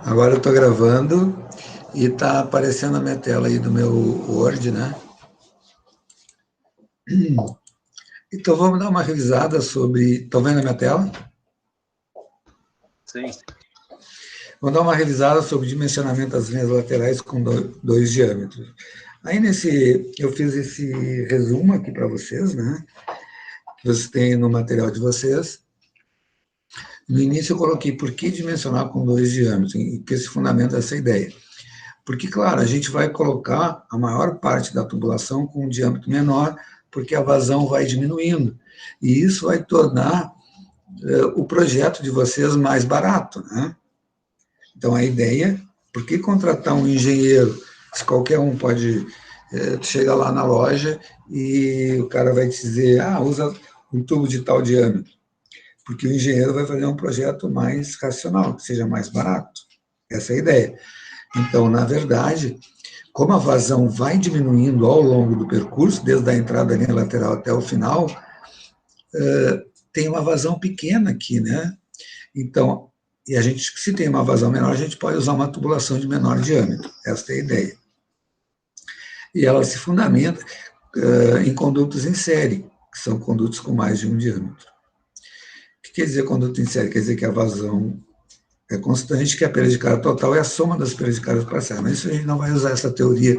Agora eu estou gravando e está aparecendo na minha tela aí do meu Word, né? Então vamos dar uma revisada sobre... Estão vendo a minha tela? Sim. Vamos dar uma revisada sobre o dimensionamento das linhas laterais com dois diâmetros. Aí eu fiz esse resumo aqui para vocês, né? Que vocês têm no material de vocês. No início eu coloquei por que dimensionar com dois diâmetros, e que se fundamenta essa ideia. Porque, claro, a gente vai colocar a maior parte da tubulação com um diâmetro menor, porque a vazão vai diminuindo. E isso vai tornar o projeto de vocês mais barato, né? Então, a ideia, por que contratar um engenheiro, se qualquer um pode chegar lá na loja e o cara vai te dizer, usa um tubo de tal diâmetro, porque o engenheiro vai fazer um projeto mais racional, que seja mais barato. Essa é a ideia. Então, na verdade, como a vazão vai diminuindo ao longo do percurso, desde a entrada da linha lateral até o final, tem uma vazão pequena aqui, né? Então, e a gente, se tem uma vazão menor, a gente pode usar uma tubulação de menor diâmetro. Esta é a ideia. E ela se fundamenta em condutos em série, que são condutos com mais de um diâmetro. O que quer dizer conduto em série? Quer dizer que a vazão é constante, que a perda de carga total é a soma das perdas de cargas parciais. Mas isso a gente não vai usar essa teoria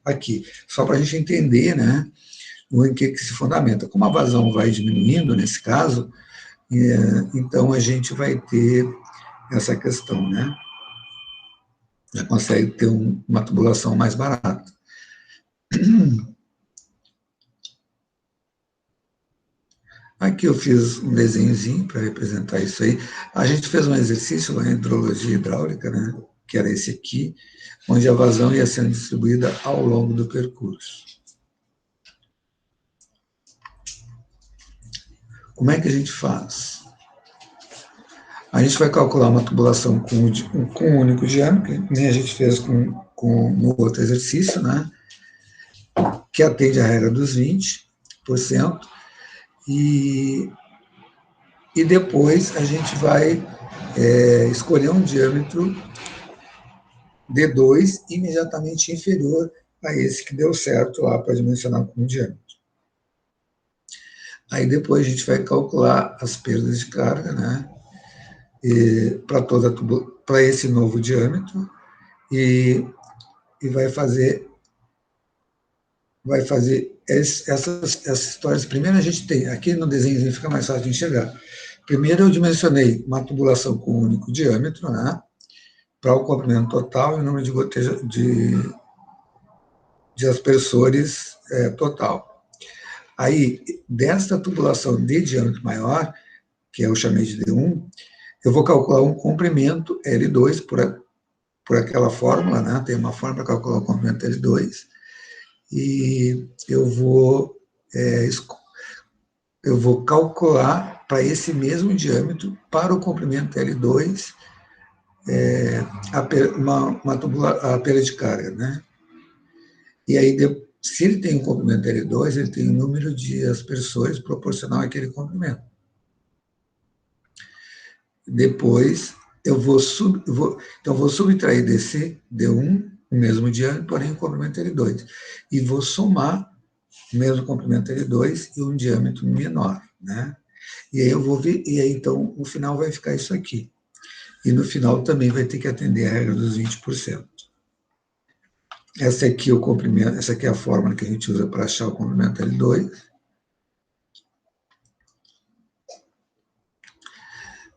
aqui, só para a gente entender, né, em que se fundamenta. Como a vazão vai diminuindo, nesse caso, então a gente vai ter essa questão, né? Já consegue ter uma tubulação mais barata. Aqui eu fiz um desenhozinho para representar isso aí. A gente fez um exercício lá em hidrologia hidráulica, né, que era esse aqui, onde a vazão ia sendo distribuída ao longo do percurso. Como é que a gente faz? A gente vai calcular uma tubulação com um único diâmetro, que nem a gente fez no outro exercício, né, que atende à regra dos 20%, e depois a gente vai escolher um diâmetro D2 imediatamente inferior a esse que deu certo lá para dimensionar com o diâmetro. Aí depois a gente vai calcular as perdas de carga, né, para esse novo diâmetro, e vai fazer essas histórias. Primeiro a gente tem, aqui no desenho fica mais fácil de enxergar. Primeiro eu dimensionei uma tubulação com um único diâmetro, né, para o comprimento total e o número de gotejas de aspersores total. Aí, desta tubulação de diâmetro maior, que eu chamei de D1, eu vou calcular um comprimento L2 por aquela fórmula, né? Tem uma fórmula para calcular o comprimento L2, e eu vou calcular para esse mesmo diâmetro, para o comprimento L2, a perda de carga, né? E aí, se ele tem um comprimento L2, ele tem um número de aspersores proporcional àquele comprimento. Depois, eu vou subtrair desse D1, o mesmo diâmetro, porém o comprimento L2. E vou somar o mesmo comprimento L2 e um diâmetro menor, né? E aí eu vou ver, e aí então, no final vai ficar isso aqui. E no final também vai ter que atender a regra dos 20%. Essa aqui é a fórmula que a gente usa para achar o comprimento L2.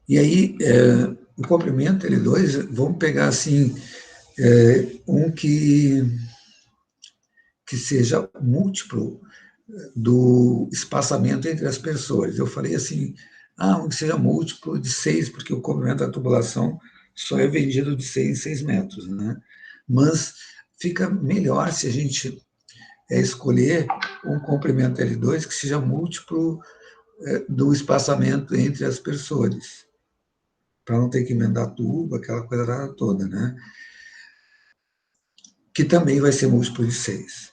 E aí, o comprimento L2, vamos pegar assim, um que seja múltiplo do espaçamento entre as aspersores. Eu falei assim, um que seja múltiplo de 6, porque o comprimento da tubulação só é vendido de 6 em 6 metros, né? Mas fica melhor se a gente escolher um comprimento L2 que seja múltiplo do espaçamento entre as aspersores, para não ter que emendar tubo, aquela coisa toda, né? Que também vai ser múltiplo de 6.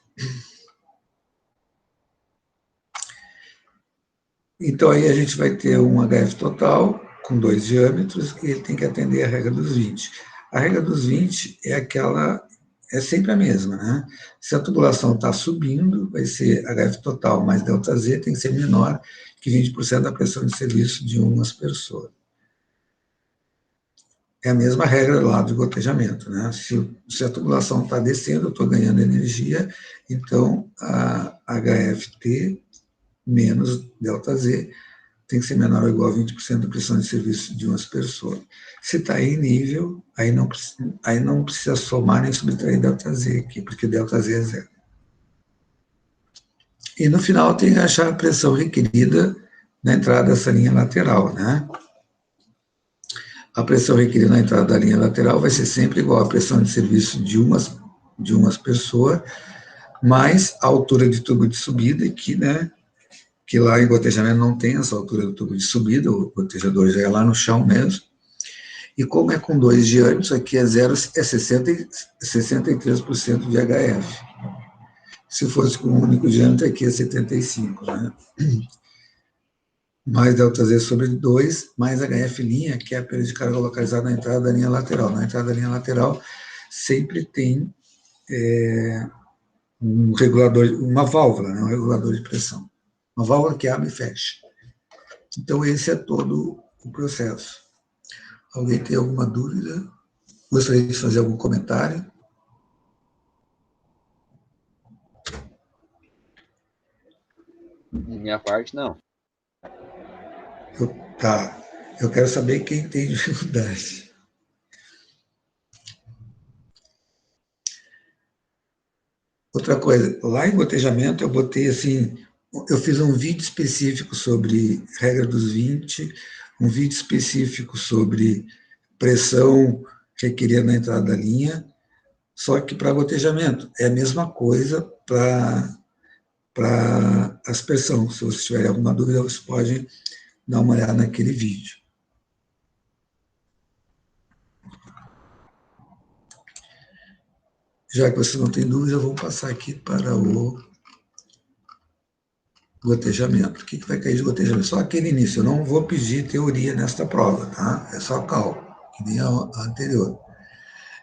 Então, aí a gente vai ter um HF total, com 2 diâmetros, e ele tem que atender a regra dos 20. A regra dos 20 é aquela, é sempre a mesma, né? Se a tubulação está subindo, vai ser HF total mais ΔZ tem que ser menor que 20% da pressão de serviço de um aspersor. É a mesma regra lá do gotejamento, né? Se a tubulação está descendo, eu estou ganhando energia, então a HFT menos ΔZ tem que ser menor ou igual a 20% da pressão de serviço de um aspersor. Se está em nível, aí não precisa somar nem subtrair ΔZ aqui, porque ΔZ é zero. E no final tem que achar a pressão requerida na entrada dessa linha lateral, né? A pressão requerida na entrada da linha lateral vai ser sempre igual à pressão de serviço de uma aspersor, mais a altura de tubo de subida, que lá em gotejamento não tem essa altura do tubo de subida, o gotejador já é lá no chão mesmo. E como é com 2 diâmetros, aqui é 63% de HF. Se fosse com um único diâmetro, aqui é 75%, né? Mais ΔZ sobre 2, mais HF', que é a perda de carga localizada na entrada da linha lateral. Na entrada da linha lateral sempre tem um regulador, uma válvula, né? Um regulador de pressão. Uma válvula que abre e fecha. Então, esse é todo o processo. Alguém tem alguma dúvida? Gostaria de fazer algum comentário? De minha parte, não. Tá. Eu quero saber quem tem dificuldade. Outra coisa, lá em gotejamento eu botei assim, eu fiz um vídeo específico sobre regra dos 20, um vídeo específico sobre pressão requerida na entrada da linha, só que para gotejamento é a mesma coisa para aspersão. Se você tiver alguma dúvida, você pode dar uma olhada naquele vídeo. Já que você não tem dúvida, vamos passar aqui para o gotejamento. O que vai cair de gotejamento? Só aquele início. Eu não vou pedir teoria nesta prova, tá? É só cálculo, que nem a anterior.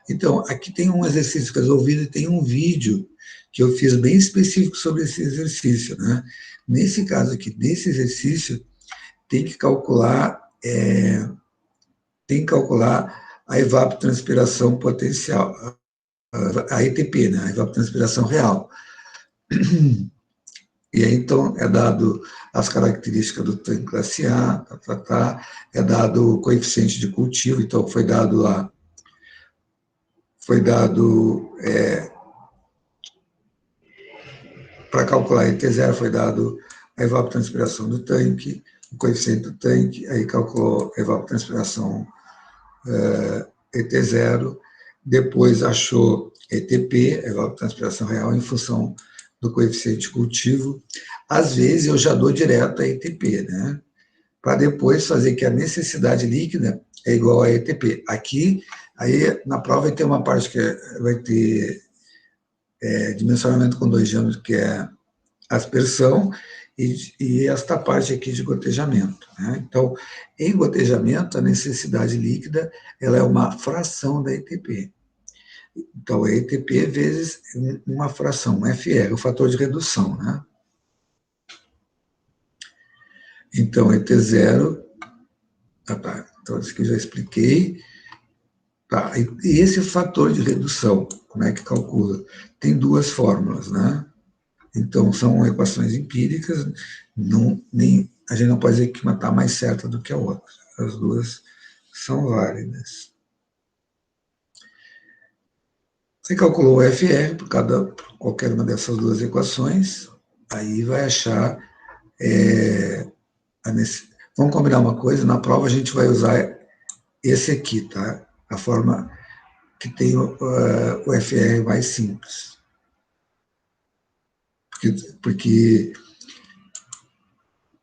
Então, aqui tem um exercício resolvido e tem um vídeo que eu fiz bem específico sobre esse exercício, né? Nesse caso aqui, desse exercício, tem que calcular a evapotranspiração potencial, a ETP, né? A evapotranspiração real. E aí, então, é dado as características do tanque classe A, é dado o coeficiente de cultivo, então foi dado lá, para calcular ET0, foi dado a evapotranspiração do tanque, o coeficiente do tanque, aí calculou a evapotranspiração ET0, depois achou ETP, a evapotranspiração real, em função do coeficiente de cultivo. Às vezes eu já dou direto a ETP, né? Para depois fazer que a necessidade líquida é igual a ETP. Aqui, aí na prova vai ter uma parte que vai ter dimensionamento com 2 diâmetros, que é aspersão, e esta parte aqui de gotejamento, né? Então, em gotejamento, a necessidade líquida ela é uma fração da ETP. Então, a ETP vezes uma fração, um FR, o fator de redução, né? Então, ET0, então isso aqui eu já expliquei. Tá, e esse fator de redução, como é que calcula? Tem duas fórmulas, né? Então, são equações empíricas, a gente não pode dizer que uma está mais certa do que a outra. As duas são válidas. Você calculou o FR por qualquer uma dessas duas equações, aí vai achar Vamos combinar uma coisa, na prova a gente vai usar esse aqui, tá? A forma que tem o FR mais simples. Porque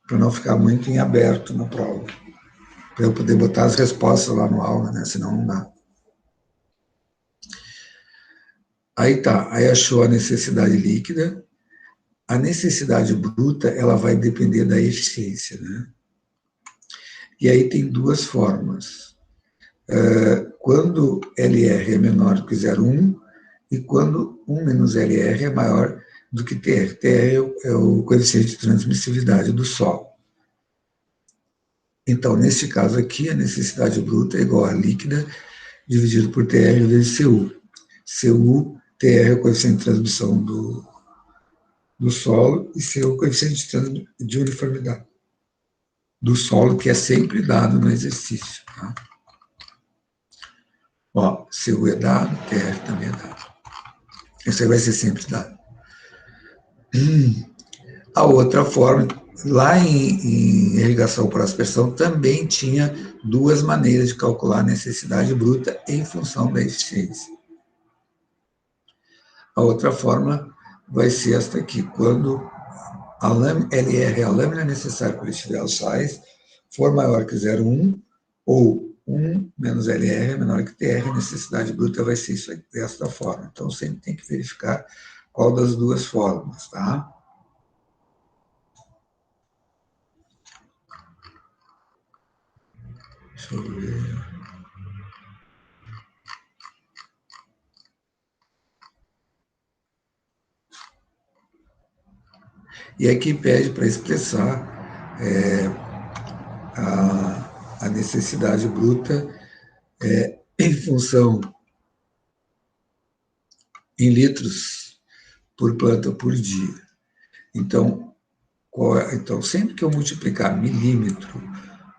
para não ficar muito em aberto na prova. Para eu poder botar as respostas lá no aula, né? Senão não dá. Aí tá, aí achou a necessidade líquida. A necessidade bruta, ela vai depender da eficiência, né? E aí tem duas formas. quando LR é menor que 0,1 e quando 1 menos LR é maior do que TR. TR é o coeficiente de transmissividade do solo. Então, neste caso aqui, a necessidade bruta é igual a líquida dividido por TR vezes CU. CU, TR é o coeficiente de transmissão do solo e CU é o coeficiente de uniformidade do solo, que é sempre dado no exercício. Tá? Ó, CU é dado, TR também é dado. Isso aí vai ser sempre dado. A outra forma, lá em irrigação por aspersão, também tinha duas maneiras de calcular a necessidade bruta em função da eficiência. A outra forma vai ser esta aqui, quando a LR, a lâmina necessária para estirar os sais, for maior que 0,1, ou 1 menos LR é menor que TR, a necessidade bruta vai ser isso aqui, desta forma. Então, sempre tem que verificar qual das duas formas, tá? Deixa eu ver. E aqui pede para expressar a necessidade bruta em função em litros por planta por dia. Então, então sempre que eu multiplicar milímetro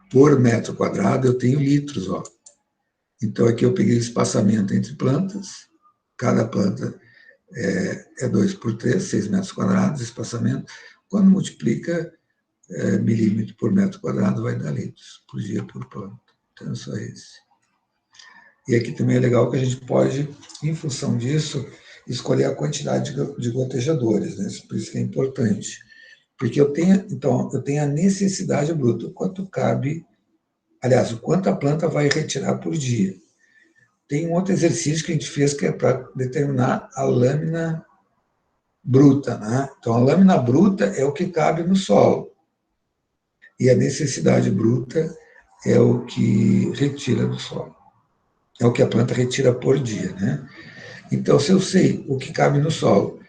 por metro quadrado, eu tenho litros. Ó. Então, aqui eu peguei o espaçamento entre plantas, cada planta é 2 por 3, 6 metros quadrados, espaçamento. Quando multiplica milímetro por metro quadrado, vai dar litros por dia por planta. Então, é só esse. E aqui também é legal que a gente pode, em função disso, escolher a quantidade de gotejadores, né? Por isso que é importante. Porque então, eu tenho a necessidade bruta, o quanto cabe, aliás, o quanto a planta vai retirar por dia. Tem um outro exercício que a gente fez que é para determinar a lâmina bruta, né? Então, a lâmina bruta é o que cabe no solo. E a necessidade bruta é o que retira do solo. É o que a planta retira por dia, né? Então, se eu sei o que cabe no solo,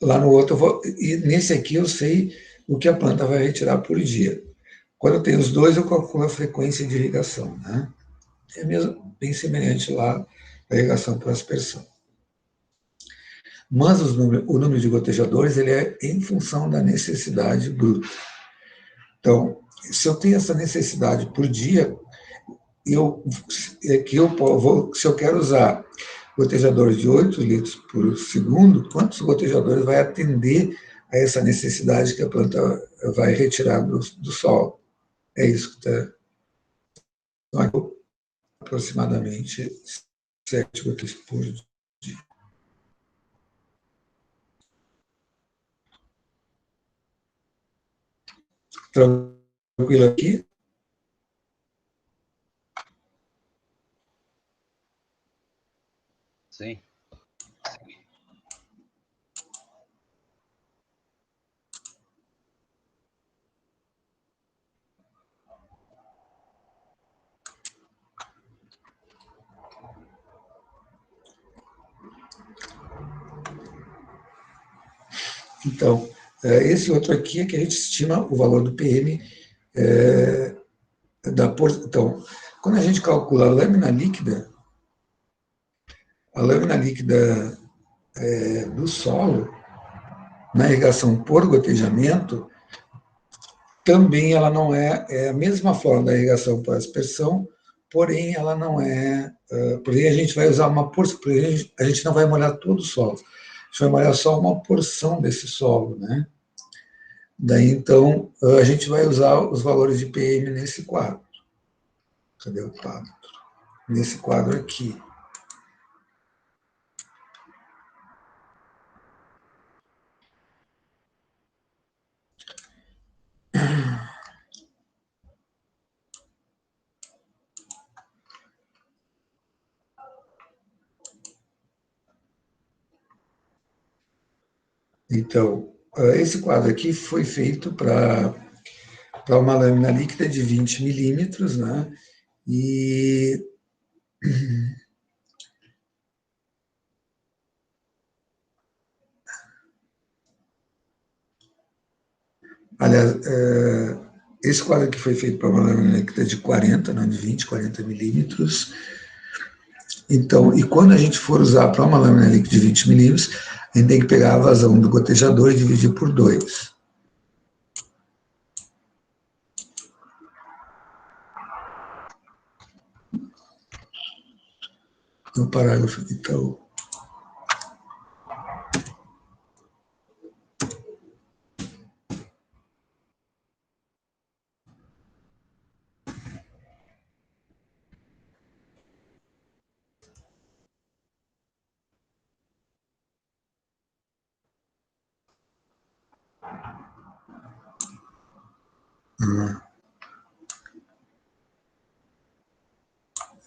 lá no outro, e nesse aqui eu sei o que a planta vai retirar por dia. Quando eu tenho os dois, eu calculo a frequência de irrigação, né? É mesmo, bem semelhante lá à irrigação por aspersão. Mas o número de gotejadores ele é em função da necessidade bruta. Então, se eu tenho essa necessidade por dia, se eu quero usar gotejadores de 8 litros por segundo, quantos gotejadores vai atender a essa necessidade que a planta vai retirar do solo? É isso que está. Então, aproximadamente 7 gotas por dia. Tranquilo aqui? Sim. Então, esse outro aqui é que a gente estima o valor do PM então, quando a gente calcula a lâmina líquida do solo, na irrigação por gotejamento, também ela não é a mesma forma da irrigação por aspersão, porém ela não porém a gente vai usar uma porção, a gente não vai molhar todo o solo, a gente vai molhar só uma porção desse solo, né? Daí, então, a gente vai usar os valores de PM nesse quadro. Cadê o quadro? Nesse quadro aqui. Então, esse quadro aqui foi feito para para uma lâmina líquida de 20 milímetros, né? E aliás, esse quadro aqui foi feito para uma lâmina líquida de 40, não de 20, 40 milímetros. Então, e quando a gente for usar para uma lâmina líquida de 20 milímetros, a gente tem que pegar a vazão do gotejador e dividir por 2. No parágrafo aqui está o...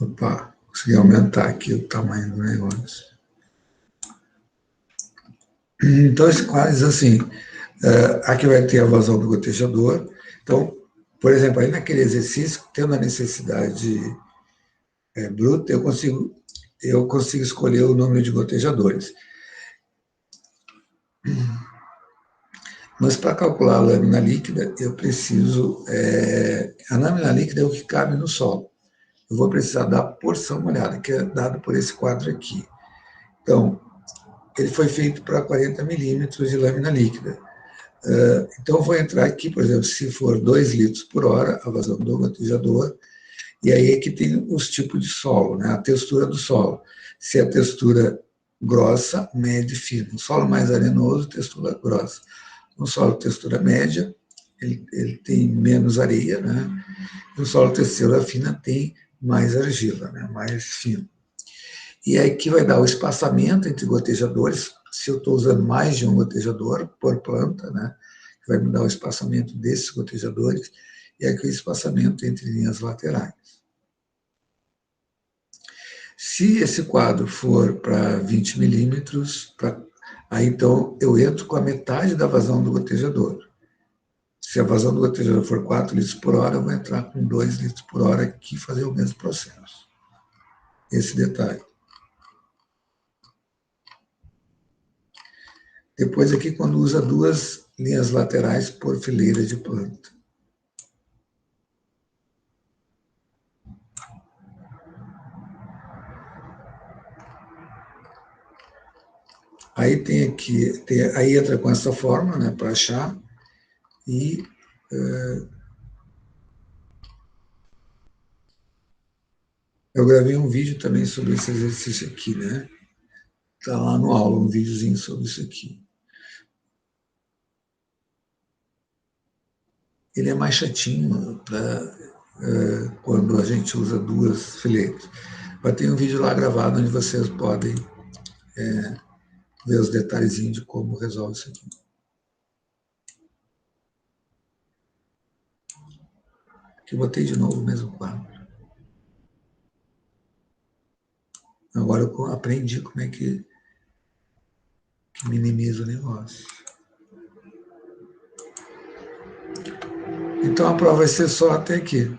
Opa, consegui aumentar aqui o tamanho do negócio. Então, esse quadro diz assim, aqui vai ter a vazão do gotejador. Então, por exemplo, aí naquele exercício, tendo a necessidade bruta, eu consigo escolher o número de gotejadores. Mas para calcular a lâmina líquida, eu preciso... a lâmina líquida é o que cabe no solo. Eu vou precisar da porção molhada, que é dada por esse quadro aqui. Então, ele foi feito para 40 milímetros de lâmina líquida. Então, eu vou entrar aqui, por exemplo, se for 2 litros por hora, a vazão do gotejador, e aí aqui tem os tipos de solo, né? A textura do solo. Se é a textura grossa, média e fina. O solo mais arenoso, textura grossa. No solo textura média, ele tem menos areia, né? E o solo textura fina tem mais argila, né? Mais fino. E aí aqui vai dar o espaçamento entre gotejadores, se eu estou usando mais de um gotejador por planta, né? Vai me dar o espaçamento desses gotejadores, e aqui o espaçamento entre linhas laterais. Se esse quadro for para 20 milímetros, aí então eu entro com a metade da vazão do gotejador. Se a vazão do gotejador for 4 litros por hora, eu vou entrar com 2 litros por hora aqui e fazer o mesmo processo. Esse detalhe. Depois aqui, quando usa 2 linhas laterais por fileira de planta. Aí tem aqui, aí entra com essa forma, né, para achar, e eu gravei um vídeo também sobre esse exercício aqui, né? Está lá no aula, um videozinho sobre isso aqui. Ele é mais chatinho quando a gente usa 2 fileiras. Mas tem um vídeo lá gravado onde vocês podem ver os detalhezinhos de como resolve isso aqui. Aqui eu botei de novo o mesmo quadro. Agora eu aprendi como é que minimiza o negócio. Então a prova vai ser só até aqui.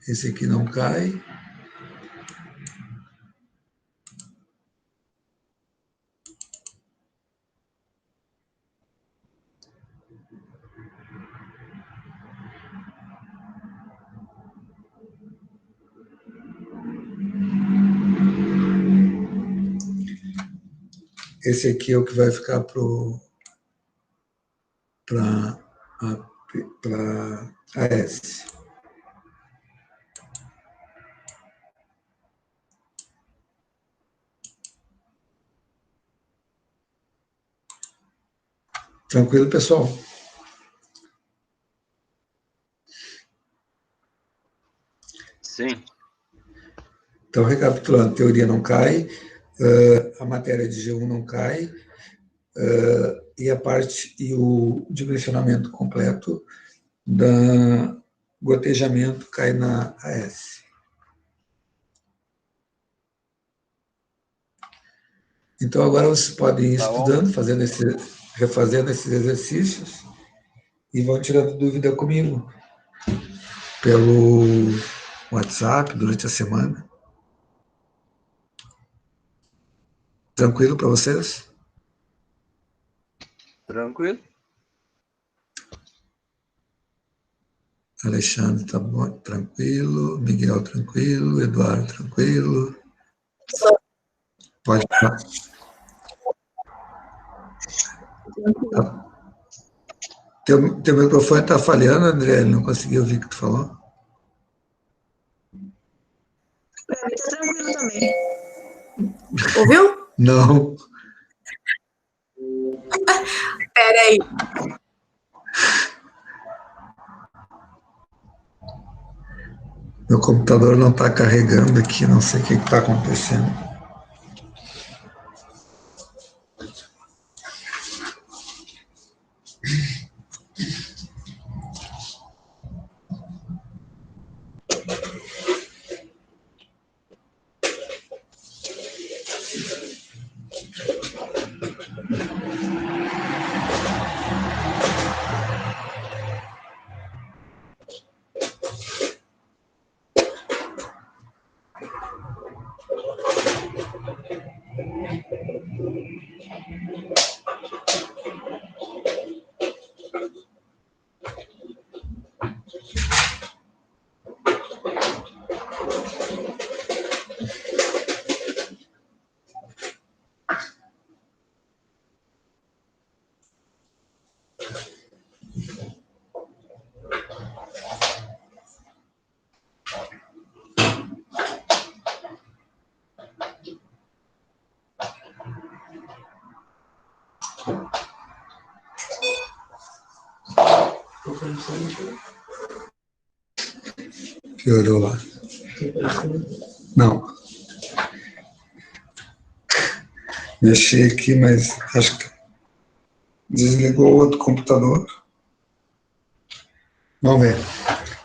Esse aqui não cai. Esse aqui é o que vai ficar para AS. Tranquilo, pessoal? Sim. Então, recapitulando, a teoria não cai, a matéria de G1 não cai, e o dimensionamento completo gotejamento cai na AS. Então, agora vocês podem ir estudando, refazendo esses exercícios e vão tirando dúvida comigo pelo WhatsApp durante a semana. Tranquilo para vocês? Tranquilo. Alexandre tá bom, tranquilo. Miguel, tranquilo. Eduardo, tranquilo. Pode falar. Tá. Teu microfone está falhando, André. Ele não conseguiu ouvir o que tu falou. Para mim tá tranquilo também. Ouviu? Não. Peraí. Meu computador não está carregando aqui, não sei o que está acontecendo. Piorou lá. Não. Mexi aqui, mas acho que desligou o outro computador. Vamos ver.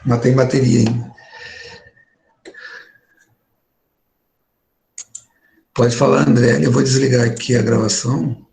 Mas tem bateria ainda. Pode falar, André. Eu vou desligar aqui a gravação.